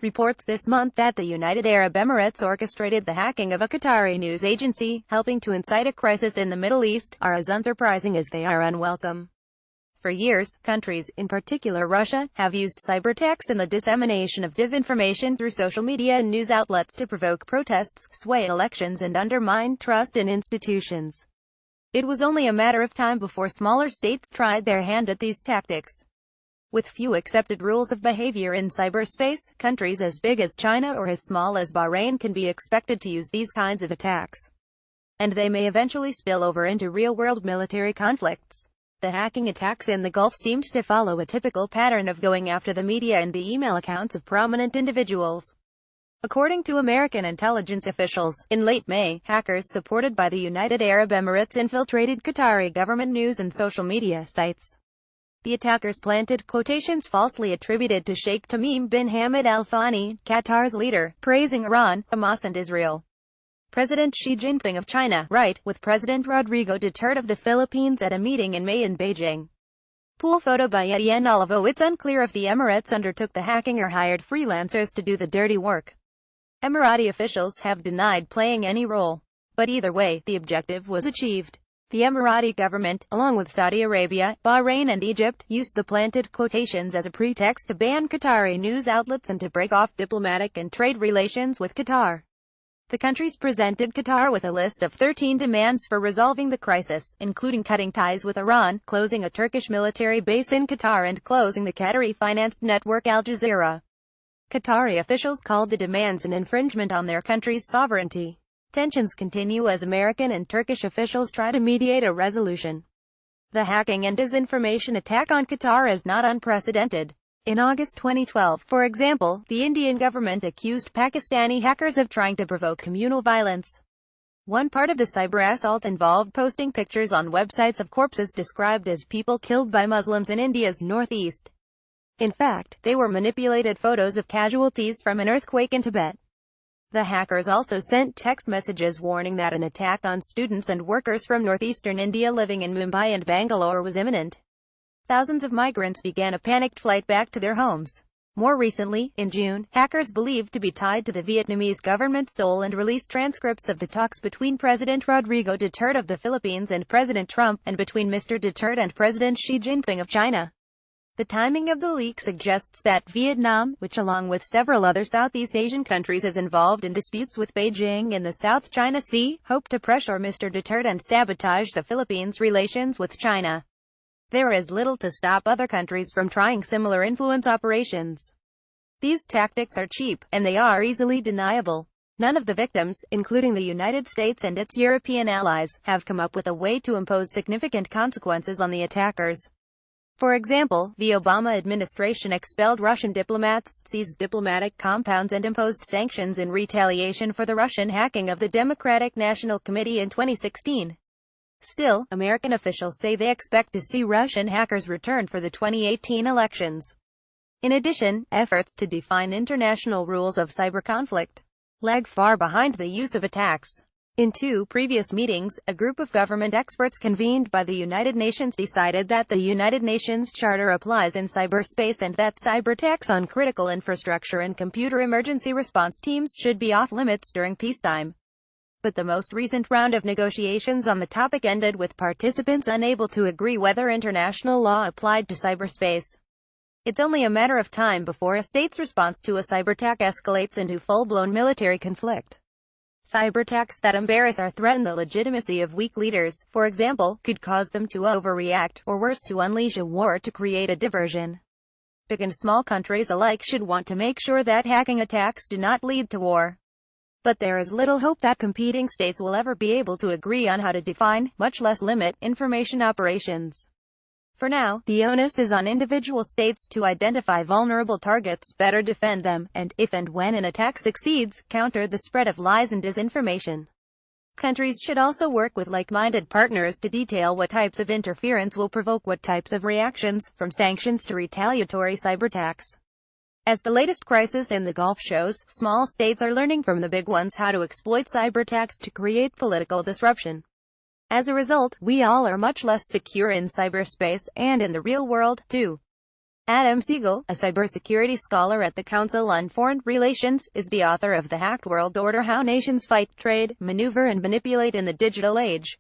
reports this month that the United Arab Emirates orchestrated the hacking of a Qatari news agency, helping to incite a crisis in the Middle East, are as unsurprising as they are unwelcome. For years, countries, in particular Russia, have used cyberattacks and the dissemination of disinformation through social media and news outlets to provoke protests, sway elections and undermine trust in institutions. It was only a matter of time before smaller states tried their hand at these tactics. With few accepted rules of behavior in cyberspace, countries as big as China or as small as Bahrain can be expected to use these kinds of attacks. And they may eventually spill over into real-world military conflicts. The hacking attacks in the Gulf seemed to follow a typical pattern of going after the media and the email accounts of prominent individuals. According to American intelligence officials, in late May, hackers supported by the United Arab Emirates infiltrated Qatari government news and social media sites. The attackers planted quotations falsely attributed to Sheikh Tamim bin Hamad Al Thani, Qatar's leader, praising Iran, Hamas and Israel. President Xi Jinping of China, right, with President Rodrigo Duterte of the Philippines at a meeting in May in Beijing. Pool photo by Etienne Olivo. It's unclear if the Emirates undertook the hacking or hired freelancers to do the dirty work. Emirati officials have denied playing any role. But either way, the objective was achieved. The Emirati government, along with Saudi Arabia, Bahrain and Egypt, used the planted quotations as a pretext to ban Qatari news outlets and to break off diplomatic and trade relations with Qatar. The countries presented Qatar with a list of 13 demands for resolving the crisis, including cutting ties with Iran, closing a Turkish military base in Qatar and closing the Qatari-financed network Al Jazeera. Qatari officials called the demands an infringement on their country's sovereignty. Tensions continue as American and Turkish officials try to mediate a resolution. The hacking and disinformation attack on Qatar is not unprecedented. In August 2012, for example, the Indian government accused Pakistani hackers of trying to provoke communal violence. One part of the cyber assault involved posting pictures on websites of corpses described as people killed by Muslims in India's northeast. In fact, they were manipulated photos of casualties from an earthquake in Tibet. The hackers also sent text messages warning that an attack on students and workers from northeastern India living in Mumbai and Bangalore was imminent. Thousands of migrants began a panicked flight back to their homes. More recently, in June, hackers believed to be tied to the Vietnamese government stole and released transcripts of the talks between President Rodrigo Duterte of the Philippines and President Trump, and between Mr. Duterte and President Xi Jinping of China. The timing of the leak suggests that Vietnam, which along with several other Southeast Asian countries is involved in disputes with Beijing in the South China Sea, hoped to pressure Mr. Duterte and sabotage the Philippines' relations with China. There is little to stop other countries from trying similar influence operations. These tactics are cheap, and they are easily deniable. None of the victims, including the United States and its European allies, have come up with a way to impose significant consequences on the attackers. For example, the Obama administration expelled Russian diplomats, seized diplomatic compounds and imposed sanctions in retaliation for the Russian hacking of the Democratic National Committee in 2016. Still, American officials say they expect to see Russian hackers return for the 2018 elections. In addition, efforts to define international rules of cyber conflict lag far behind the use of attacks. In two previous meetings, a group of government experts convened by the United Nations decided that the United Nations Charter applies in cyberspace and that cyberattacks on critical infrastructure and computer emergency response teams should be off-limits during peacetime. But the most recent round of negotiations on the topic ended with participants unable to agree whether international law applied to cyberspace. It's only a matter of time before a state's response to a cyberattack escalates into full-blown military conflict. Cyberattacks that embarrass or threaten the legitimacy of weak leaders, for example, could cause them to overreact, or worse, to unleash a war to create a diversion. Big and small countries alike should want to make sure that hacking attacks do not lead to war. But there is little hope that competing states will ever be able to agree on how to define, much less limit, information operations. For now, the onus is on individual states to identify vulnerable targets, better defend them, and, if and when an attack succeeds, counter the spread of lies and disinformation. Countries should also work with like-minded partners to detail what types of interference will provoke what types of reactions, from sanctions to retaliatory cyberattacks. As the latest crisis in the Gulf shows, small states are learning from the big ones how to exploit cyberattacks to create political disruption. As a result, we all are much less secure in cyberspace, and in the real world, too. Adam Siegel, a cybersecurity scholar at the Council on Foreign Relations, is the author of The Hacked World Order: How Nations Fight, Trade, Maneuver and Manipulate in the Digital Age.